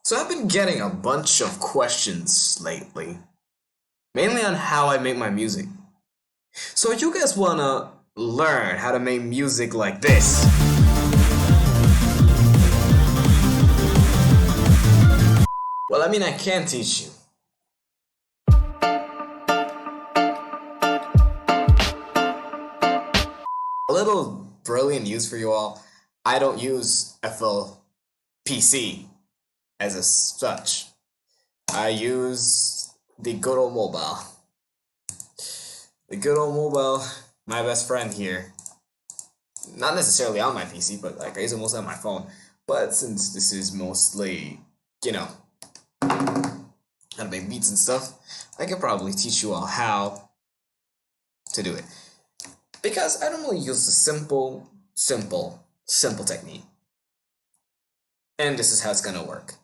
So I've been getting a bunch of questions lately, mainly on how I make my music. So you guys wanna learn how to make music like this? Well, I can teach you. A little brilliant news for you all. I don't use FL PC as a such. I use the good old mobile. The good old mobile, my best friend here. Not necessarily on my PC, but like I use it mostly on my phone. But since this is mostly, how to make beats and stuff, I could probably teach you all how to do it. Because I don't really use the simple technique. And this is how it's gonna work.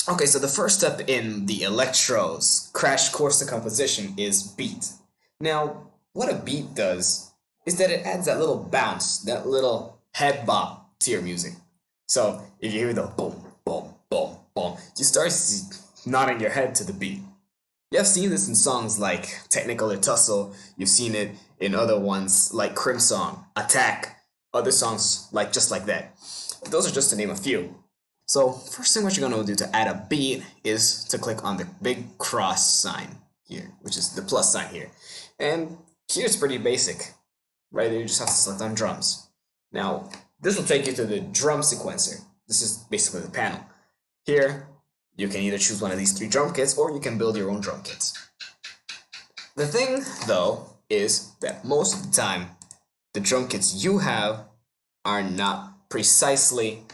Okay, so the first step in the Electro's crash course to composition is beat. Now, what a beat does is that it adds that little bounce, that little head bop to your music. So if you hear the boom, boom, boom, boom, you start nodding your head to the beat. You have seen this in songs like Technical or Tussle. You've seen it in other ones like Crimson, Attack, other songs like just like that. Those are just to name a few. So first thing what you're gonna do to add a beat is to click on the big cross sign here, which is the plus sign here. And here it's pretty basic. Right there you just have to select on drums. Now this will take you to the drum sequencer. This is basically the panel. Here you can either choose one of these 3 drum kits or you can build your own drum kits. The thing though is that most of the time the drum kits you have are not precisely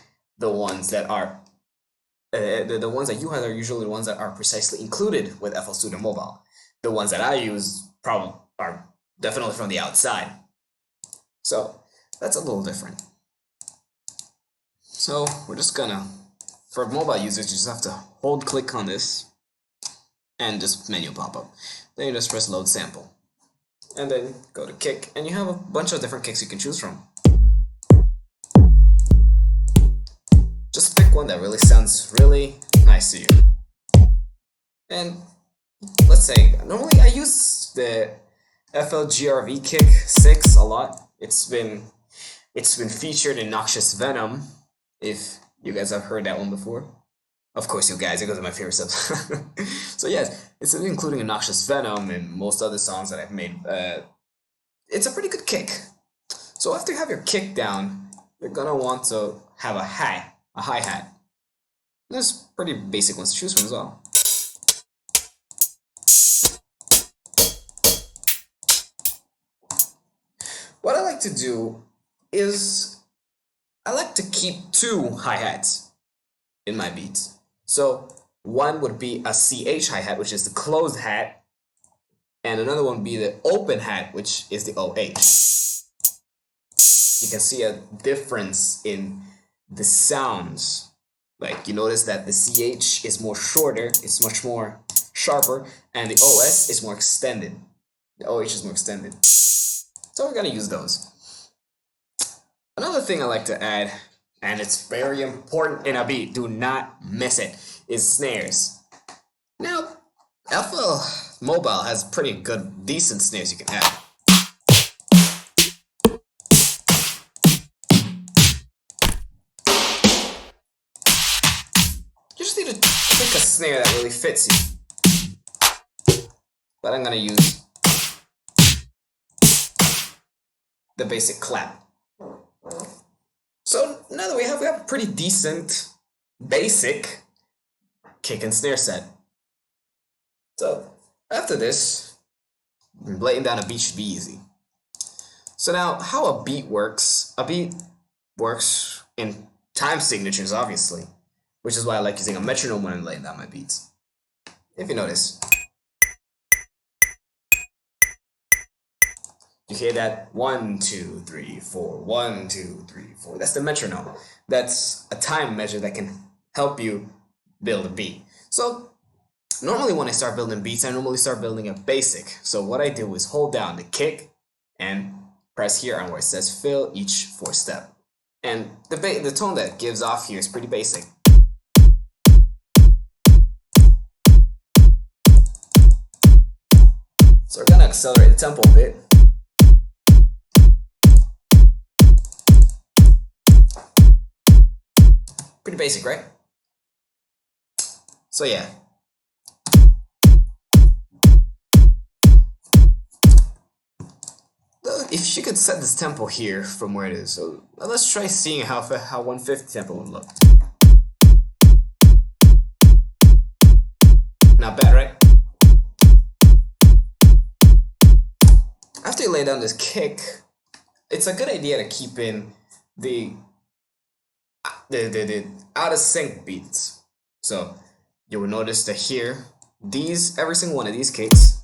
the ones that are the ones that you have are usually the ones that are precisely included with FL Studio Mobile. The ones that I use probably are definitely from the outside. So that's a little different. So we're just gonna, for mobile users, you just have to hold click on this and just menu pop up. Then you just press load sample. And then go to kick and you have a bunch of different kicks you can choose from. Just pick one that really sounds really nice to you. And let's say, normally I use the FLGRV kick 6 a lot. It's been featured in Noxious Venom, if you guys have heard that one before. Of course you guys, it goes to my favorite stuff. So yes, it's including a Noxious Venom and most other songs that I've made. It's a pretty good kick. So after you have your kick down, you're gonna want to have a hi-hat. There's pretty basic ones to choose from as well. What I like to do is I like to keep 2 hi-hats in my beats. So one would be a CH hi-hat, which is the closed hat, and another one would be the open hat, which is the OH. You can see a difference in the sounds. Like you notice that the CH is more shorter, it's much more sharper, and the OS is more extended. The OH is more extended. So we're gonna use those. Another thing I like to add, and it's very important in a beat, do not miss it, is snares. Now, FL Mobile has pretty good, decent snares you can add. You just need to pick a snare that really fits you. But I'm gonna use the basic clap. So now that we have a pretty decent, basic kick and snare set. So after this, laying down a beat should be easy. So now how a beat works in time signatures, obviously, which is why I like using a metronome when I'm laying down my beats. If you notice, you hear that 1, 2, 3, 4, 1, 2, 3, 4. That's the metronome. That's a time measure that can help you build a beat. So normally when I start building beats, I normally start building a basic. So what I do is hold down the kick and press here on where it says fill each fourth step. And the tone that gives off here is pretty basic. So we're gonna accelerate the tempo a bit. Pretty basic, right? So yeah. If you could set this tempo here from where it is, so let's try seeing how 150 tempo would look. Not bad, right? After you lay down this kick, it's a good idea to keep in the out of sync beats. So you will notice that here, every single one of these kicks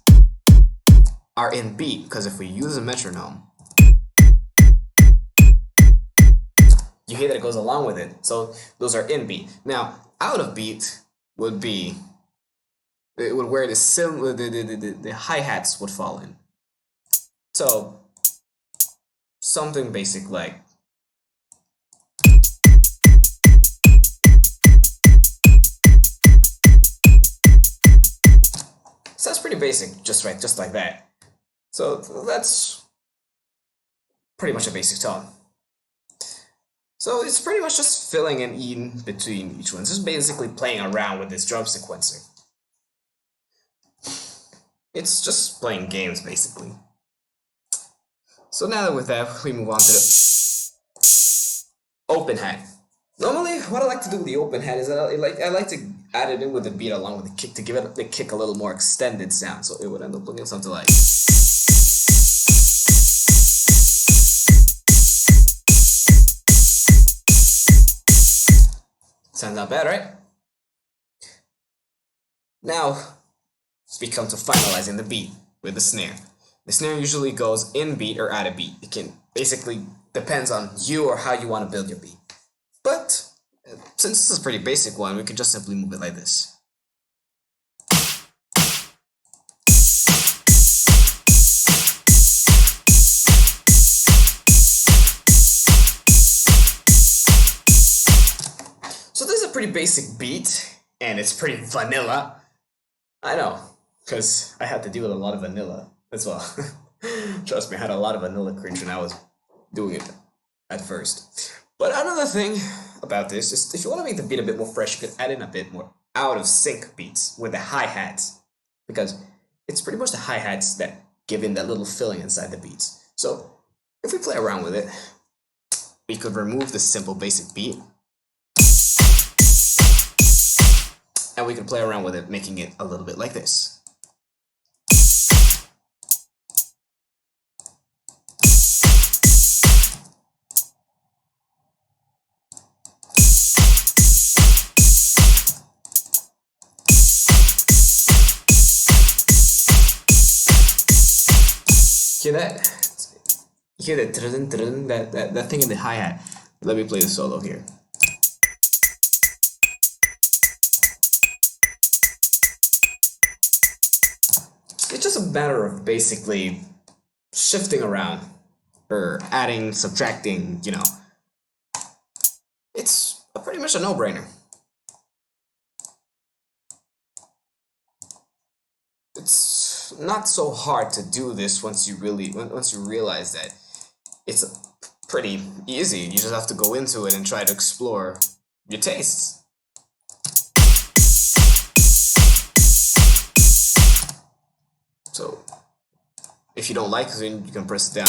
are in beat, because if we use a metronome, you hear that it goes along with it. So those are in beat. Now, out of beat would be, it would where the hi-hats would fall in. So something basic like so that's pretty basic, just like that. So that's pretty much a basic tone. So it's pretty much just filling in between each one. It's just basically playing around with this drum sequencer. It's just playing games, basically. So now that with that, we move on to the open hat. Normally, what I like to do with the open hat is that I like to add it in with the beat along with the kick to give it the kick a little more extended sound. So it would end up looking something like. Sounds not bad, right? Now, we come to finalizing the beat with the snare. The snare usually goes in beat or out of beat. It can basically depends on you or how you want to build your beat. But since this is a pretty basic one, we can just simply move it like this. So this is a pretty basic beat, and it's pretty vanilla. I know, because I had to deal with a lot of vanilla as well. Trust me, I had a lot of vanilla cringe when I was doing it at first. But another thing about this is if you want to make the beat a bit more fresh, you could add in a bit more out of sync beats with the hi-hats, because it's pretty much the hi-hats that give in that little filling inside the beats. So if we play around with it, we could remove the simple basic beat, and we can play around with it, making it a little bit like this. Hear that? You hear that thing in the hi-hat. Let me play the solo here. It's just a matter of basically shifting around or adding, subtracting, you know. It's pretty much a no-brainer. It's not so hard to do this once you realize that it's pretty easy. You just have to go into it and try to explore your tastes. So if you don't like it, then you can press it down.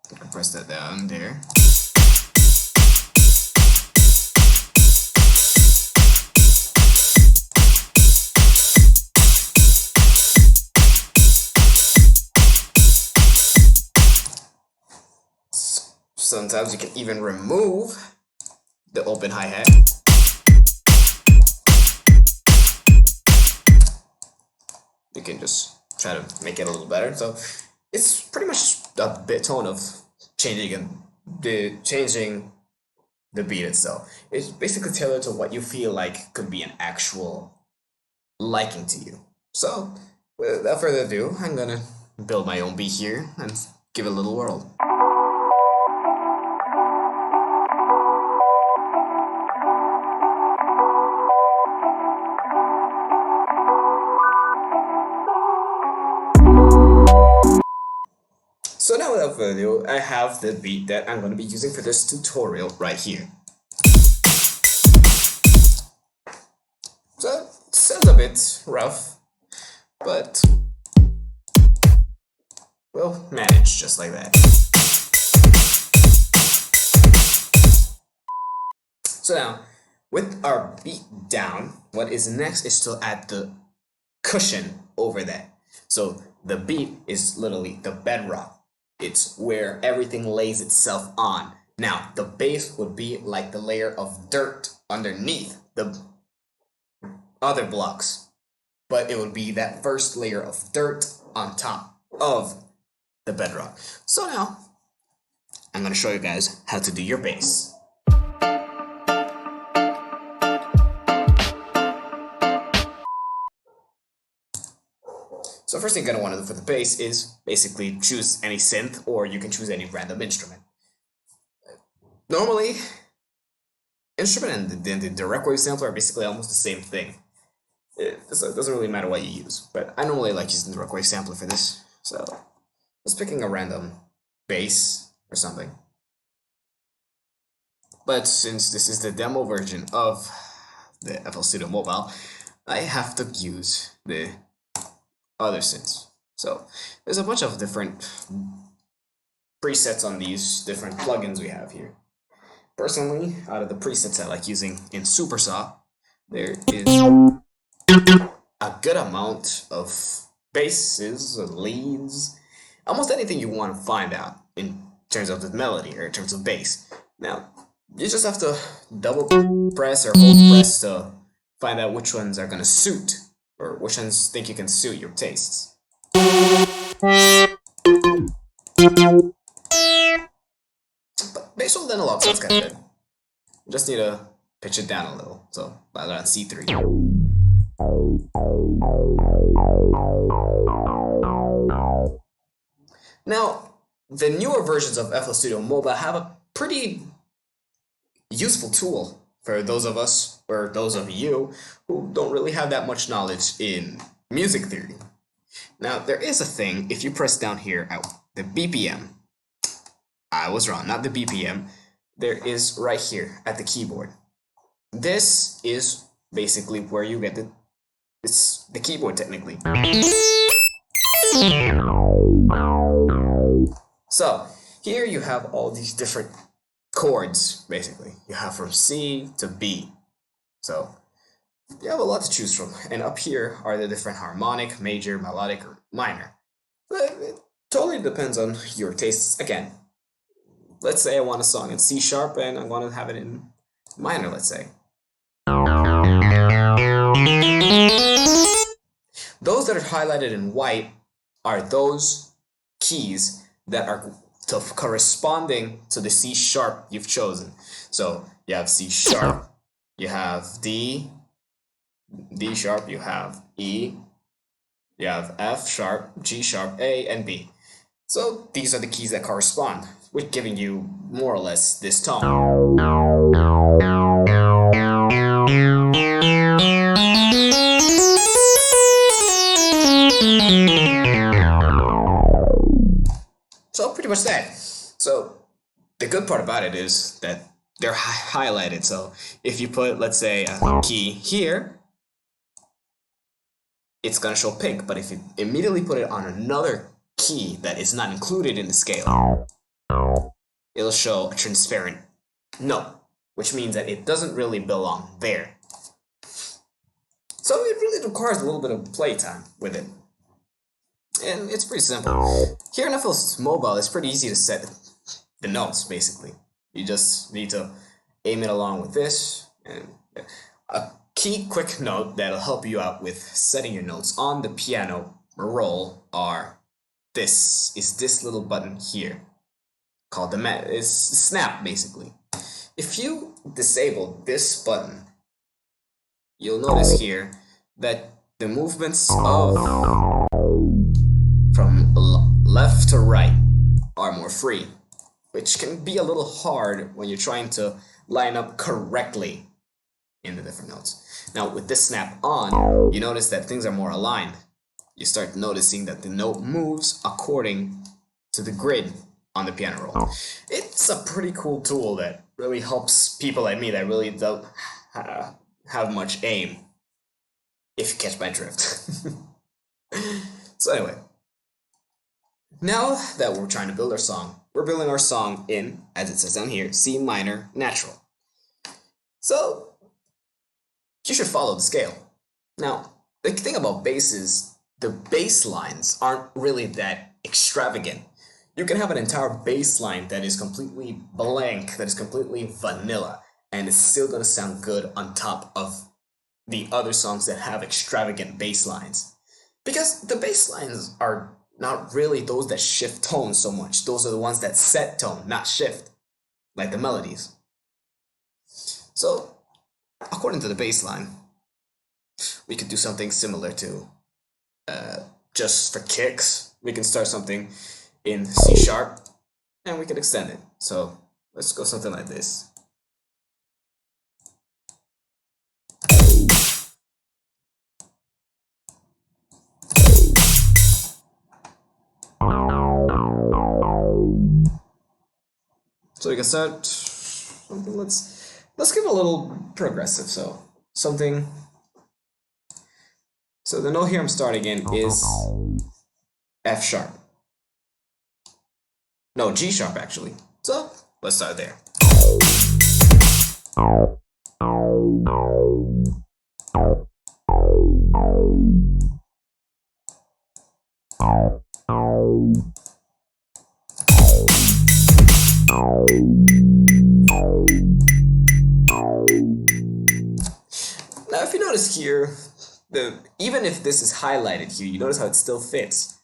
You can press that down there. Sometimes you can even remove the open hi-hat. You can just try to make it a little better. So it's pretty much a bit tone of changing the the beat itself. It's basically tailored to what you feel like could be an actual liking to you. So, without further ado, I'm gonna build my own beat here and give it a little whirl. So now without further ado, I have the beat that I'm going to be using for this tutorial right here. So it sounds a bit rough, but we'll manage just like that. So now, with our beat down, what is next is to add the cushion over that. So the beat is literally the bedrock. It's where everything lays itself on. Now, the bass would be like the layer of dirt underneath the other blocks. But it would be that first layer of dirt on top of the bedrock. So now, I'm going to show you guys how to do your bass. So first thing you're going to want to do for the bass is basically choose any synth, or you can choose any random instrument. Normally, instrument and the direct wave sampler are basically almost the same thing. It doesn't really matter what you use, but I normally like using the direct wave sampler for this. So just picking a random bass or something. But since this is the demo version of the FL Studio Mobile, I have to use the other synths. So there's a bunch of different presets on these different plugins we have here. Personally, out of the presets I like using in Supersaw, there is a good amount of basses, leads, almost anything you want to find out in terms of the melody or in terms of bass. Now, you just have to double press or hold press to find out which ones are going to suit, or which ones think you can suit your tastes. But bass roll analog sounds kind of good. You just need to pitch it down a little, so around C3. Now, the newer versions of FL Studio Mobile have a pretty useful tool for those of us, or those of you, who don't really have that much knowledge in music theory. Now, there is a thing, if you press down here at the BPM, I was wrong, not the BPM, there is right here at the keyboard. This is basically where you get it's the keyboard technically. So, here you have all these different chords, basically. You have from C to B. So, you have a lot to choose from. And up here are the different harmonic, major, melodic, or minor. But it totally depends on your tastes. Again, let's say I want a song in C sharp and I want to have it in minor, let's say. Those that are highlighted in white are those keys that are corresponding to the C sharp you've chosen. So you have C sharp, you have D sharp, you have E, you have F sharp, G sharp, A, and B. So these are the keys that correspond, with giving you more or less this tone. So pretty much that. So the good part about it is that they're highlighted. So if you put, let's say, a key here, it's gonna show pink. But if you immediately put it on another key that is not included in the scale, it'll show a transparent note, which means that it doesn't really belong there. So it really requires a little bit of playtime with it. And it's pretty simple. Here in FL Mobile, it's pretty easy to set the notes, basically. You just need to aim it along with this. And a key quick note that'll help you out with setting your notes on the piano roll are this little button here, called the snap, basically. if you disable this button, you'll notice here that the movements of from left to right are more free, which can be a little hard when you're trying to line up correctly in the different notes. Now with this snap on, you notice that things are more aligned. You start noticing that the note moves according to the grid on the piano roll. It's a pretty cool tool that really helps people like me that really don't have much aim, if you catch my drift. So anyway, now that we're trying to build our song, we're building our song in, as it says down here, C minor natural. So you should follow the scale. Now, the thing about bass is the bass lines aren't really that extravagant. You can have an entire bass line that is completely blank, that is completely vanilla, and it's still gonna sound good on top of the other songs that have extravagant bass lines. Because the bass lines are not really those that shift tone so much. Those are the ones that set tone, not shift, like the melodies. So, according to the bass line, we could do something similar to, just for kicks, we can start something in C sharp, and we can extend it. So, let's go something like this. So we can start something, let's give it a little progressive, so something. So the note here I'm starting in is F sharp. No, G sharp actually. So let's start there. Now if you notice here, even if this is highlighted here, you notice how it still fits.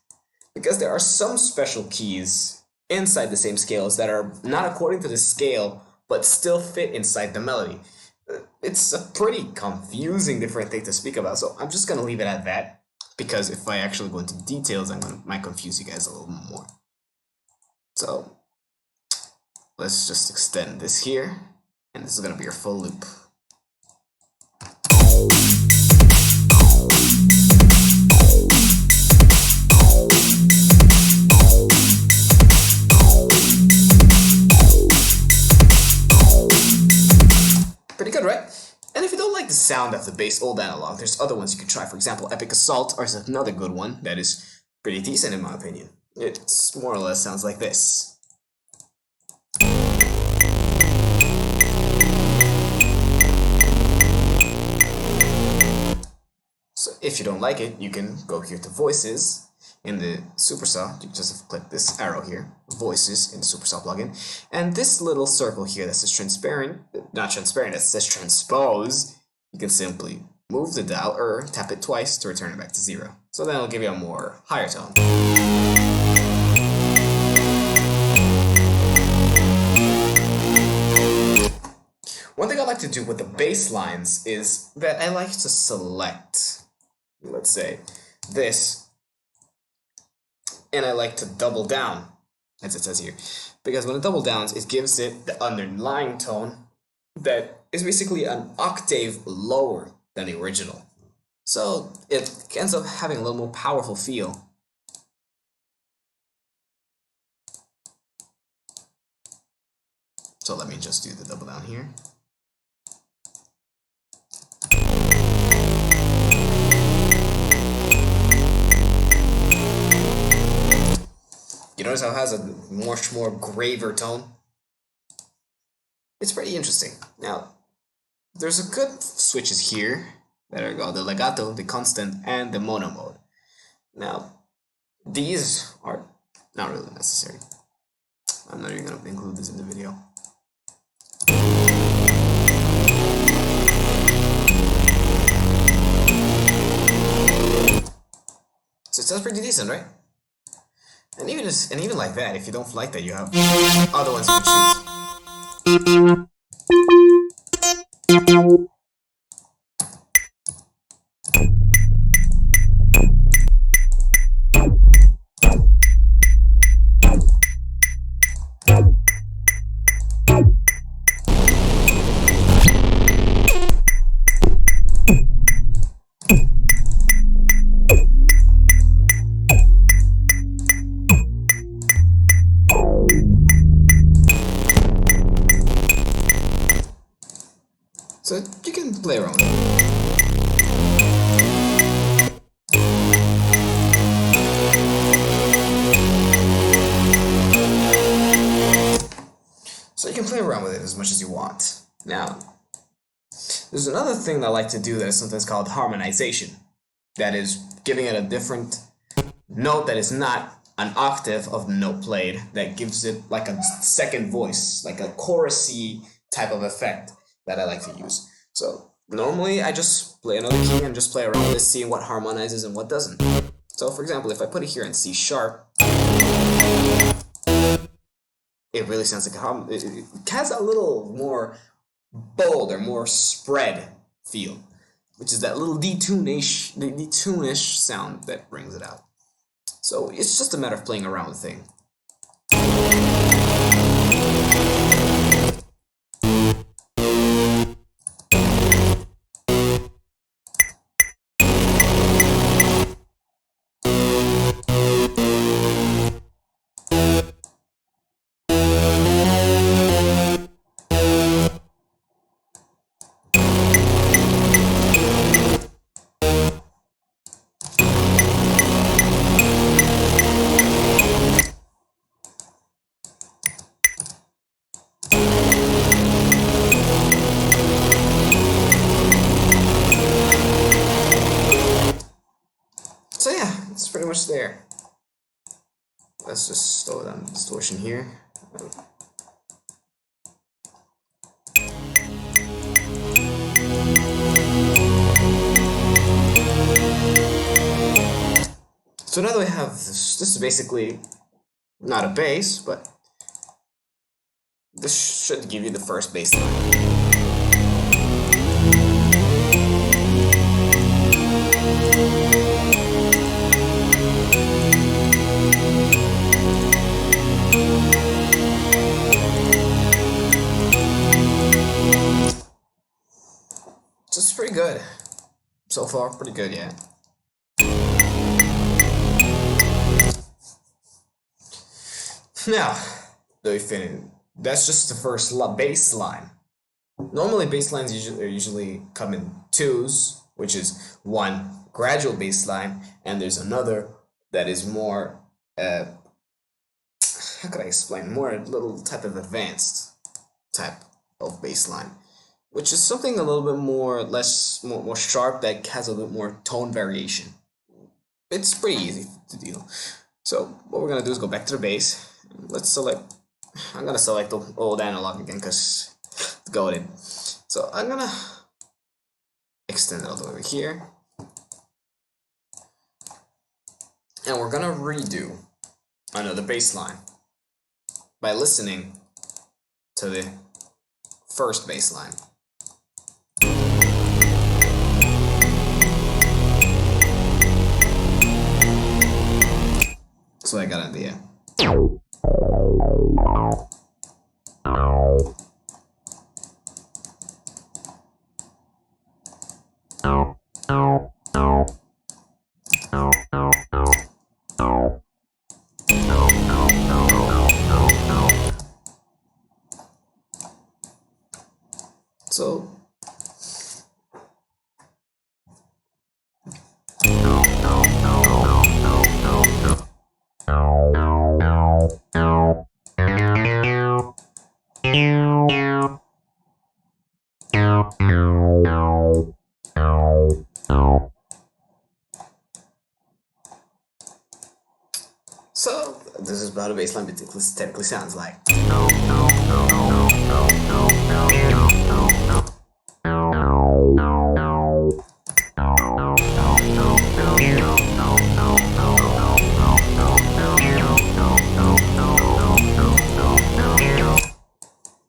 Because there are some special keys inside the same scales that are not according to the scale, but still fit inside the melody. It's a pretty confusing different thing to speak about, so I'm just going to leave it at that, because if I actually go into details, might confuse you guys a little more. So let's just extend this here, and this is going to be your full loop. Pretty good, right? And if you don't like the sound of the bass old analog, there's other ones you can try. For example, Epic Assault is another good one that is pretty decent in my opinion. It's more or less sounds like this. So if you don't like it, you can go here to Voices in the Supersaw. You just click this arrow here, Voices in the Supersaw plugin, and this little circle here that says transparent, not transparent, that says transpose, you can simply move the dial or tap it twice to return it back to 0. So then it'll give you a more higher tone. One thing I like to do with the bass lines is that I like to select, let's say, this, and I like to double down, as it says here, because when it double downs, it gives it the underlying tone that is basically an octave lower than the original. So it ends up having a little more powerful feel. So let me just do the double down here. You notice how it has a much more graver tone? It's pretty interesting. Now, there's a good switches here that are called the legato, the constant, and the mono mode. Now, these are not really necessary. I'm not even going to include this in the video. So it sounds pretty decent, right? And even like that, if you don't like that, you have other ones you can choose. So you can play around with it. So you can play around with it as much as you want. Now, there's another thing that I like to do that is sometimes called harmonization. That is giving it a different note that is not an octave of the note played, that gives it like a second voice, like a chorusy type of effect that I like to use. So normally I just play another key and just play around with it, seeing what harmonizes and what doesn't. So for example, if I put it here in C sharp, it really sounds like it has a little more bold or more spread feel, which is that little detune-ish sound that brings it out. So it's just a matter of playing around with the thing. So yeah, it's pretty much there. Let's just slow down the distortion here. So now that we have this is basically not a bass, but this should give you the first bass line. So it's pretty good. So far, pretty good, yeah. Now, that's just the first bass line. Normally, bass lines usually come in twos, which is one gradual bass line, and there's another that is more, how could I explain? More a little type of advanced type of bass line, which is something a little bit more more sharp, that has a little bit more tone variation. It's pretty easy to deal. So what we're gonna do is go back to the bass. Let's select. I'm gonna select the old analog again because it's goated. So I'm gonna extend it all the way over here, and we're gonna redo another bass line by listening to the first bass line. So I got an idea. So this is how the bass line typically sounds like.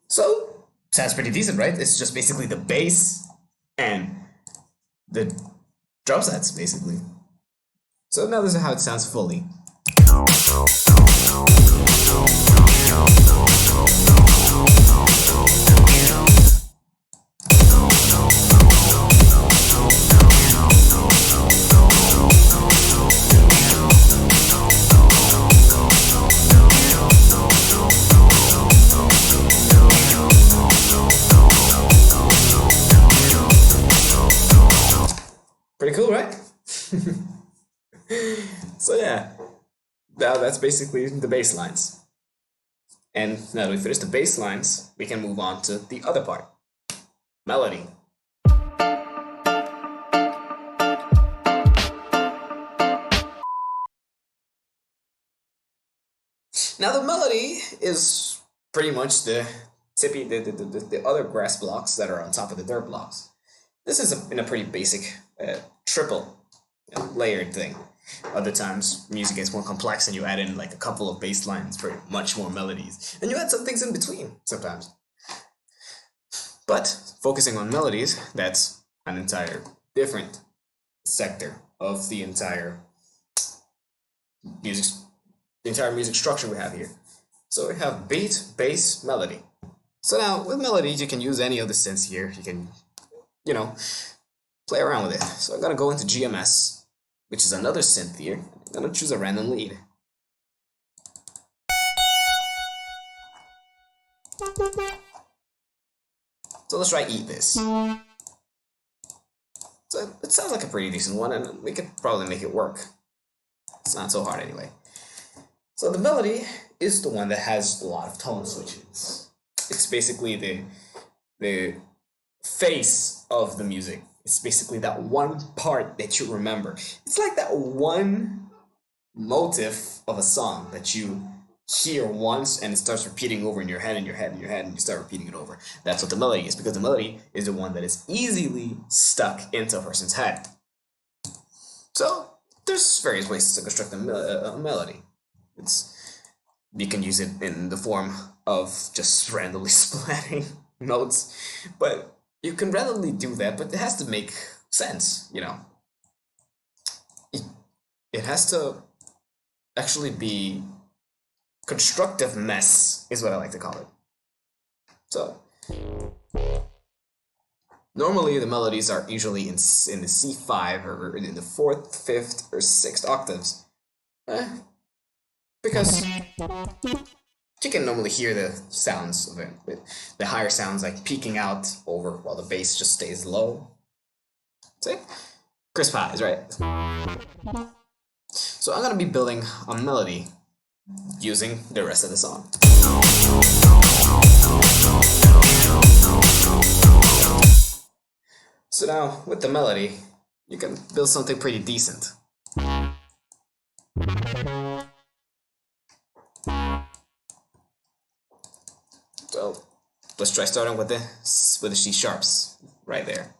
So, sounds pretty decent, right? It's just basically the bass and the drum sets, basically. So now this is how it sounds fully. Pretty cool, right? So yeah, now that's basically the bass lines. And now that we finish the bass lines, we can move on to the other part, melody. Now the melody is pretty much the other grass blocks that are on top of the dirt blocks. This is in a pretty basic triple layered thing. Other times music gets more complex and you add in like a couple of bass lines for much more melodies. And you add some things in between sometimes. But focusing on melodies, that's an entire different sector of the entire music structure we have here. So we have beat, bass, melody. So now with melodies you can use any of the synths here. You can, play around with it. So I'm gonna go into GMS, which is another synth here. I'm gonna choose a random lead. So let's try Eat This. So it sounds like a pretty decent one, and we could probably make it work. It's not so hard anyway. So the melody is the one that has a lot of tone switches. It's basically the face of the music. It's basically that one part that you remember. It's like that one motif of a song that you hear once and it starts repeating over in your head and your head and your head, and you start repeating it over. That's what the melody is, because the melody is the one that is easily stuck into a person's head. So there's various ways to construct a melody. You can use it in the form of just randomly splatting notes, but you can randomly do that, but it has to make sense, It has to actually be constructive mess, is what I like to call it. So normally the melodies are usually in the C5 or in the 4th, 5th, or 6th octaves. Because you can normally hear the sounds of it, with the higher sounds like peaking out over while the bass just stays low. See? Crisp highs, right? So I'm gonna be building a melody using the rest of the song. So now, with the melody, you can build something pretty decent. So let's try starting with the C sharps right there.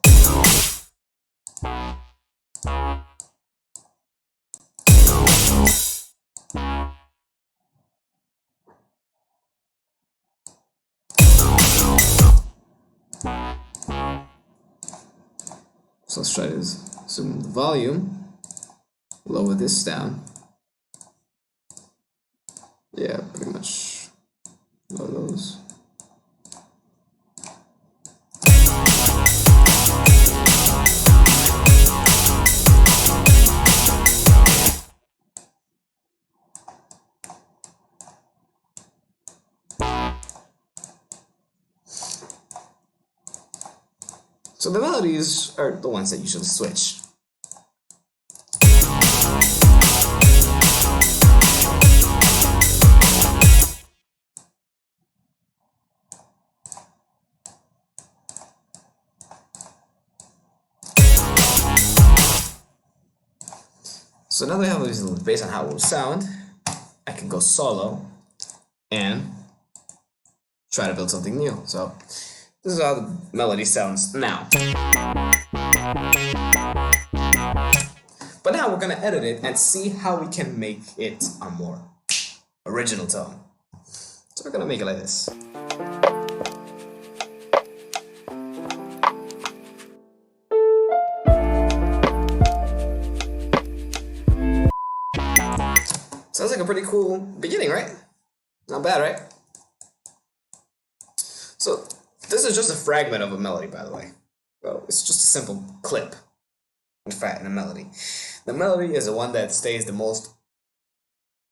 So let's try this. Zoom the volume, lower this down. Yeah, pretty much lower those. So the melodies are the ones that usually switch. So now that I have this little based on how it will sound, I can go solo and try to build something new. So this is how the melody sounds now. But now we're gonna edit it and see how we can make it a more original tone. So we're gonna make it like this. Sounds like a pretty cool beginning, right? Not bad, right? So this is just a fragment of a melody, by the way. So it's just a simple clip in a melody. The melody is the one that stays the most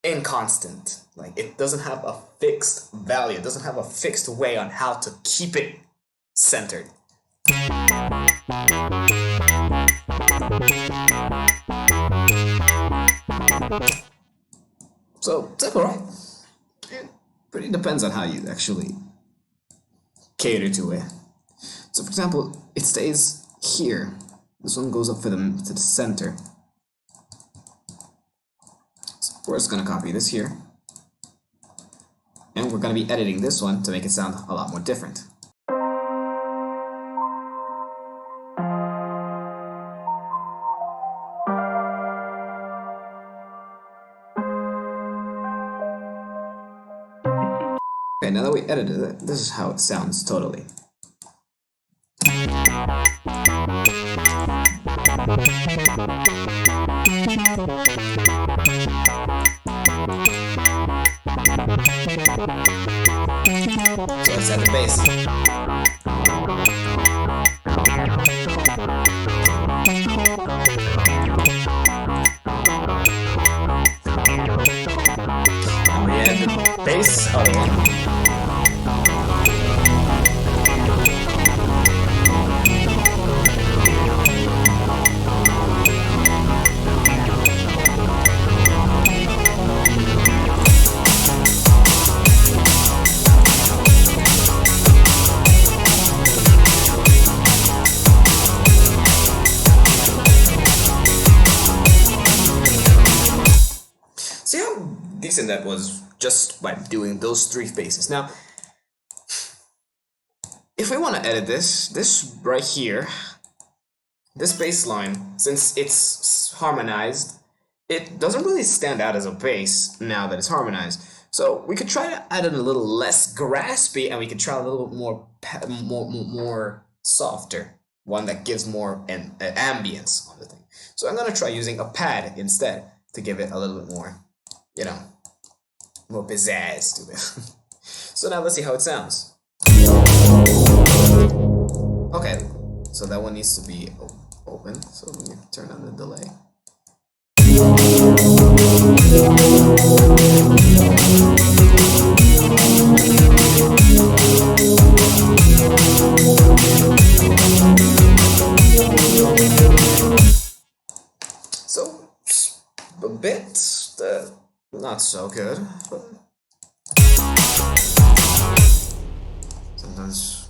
inconstant. Like, it doesn't have a fixed value. It doesn't have a fixed way on how to keep it centered. So, simple, right? It pretty depends on how you actually cater to it. So, for example, it stays here. This one goes up to the center. So we're just gonna copy this here. And we're gonna be editing this one to make it sound a lot more different. Okay, now that we edited it, this is how it sounds totally. So let's add the bass. And we add the bass again. See how decent that was just by doing those three basses. Now, if we want to edit this right here, this bass line, since it's harmonized, it doesn't really stand out as a bass now that it's harmonized. So we could try to add it a little less graspy, and we could try a little bit more softer, one that gives more an ambience on the thing. So I'm gonna try using a pad instead to give it a little bit more, you know, more pizzazz to it. So now let's see how it sounds. Okay, so that one needs to be open, so let me turn on the delay. So, a bit not so good, but sometimes.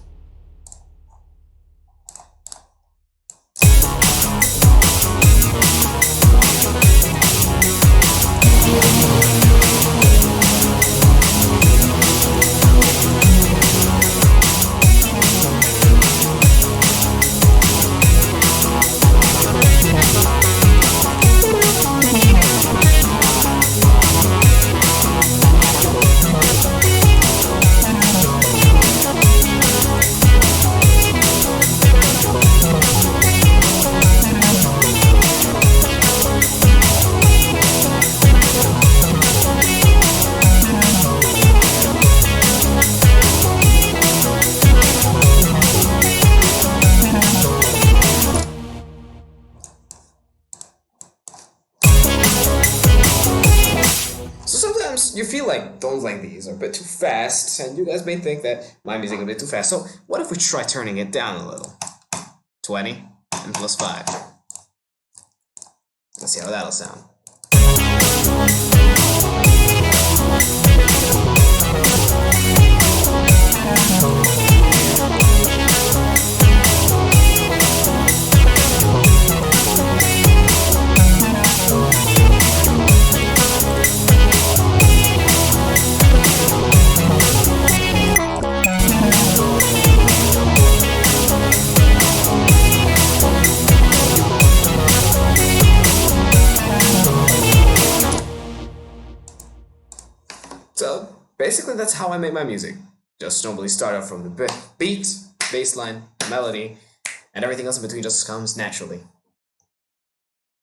You feel like tones like these are a bit too fast, and you guys may think that my music is a bit too fast. So what if we try turning it down a little? 20 and plus 5. Let's see how that'll sound. So basically that's how I make my music. Just normally start out from the beat, bass line, melody, and everything else in between just comes naturally.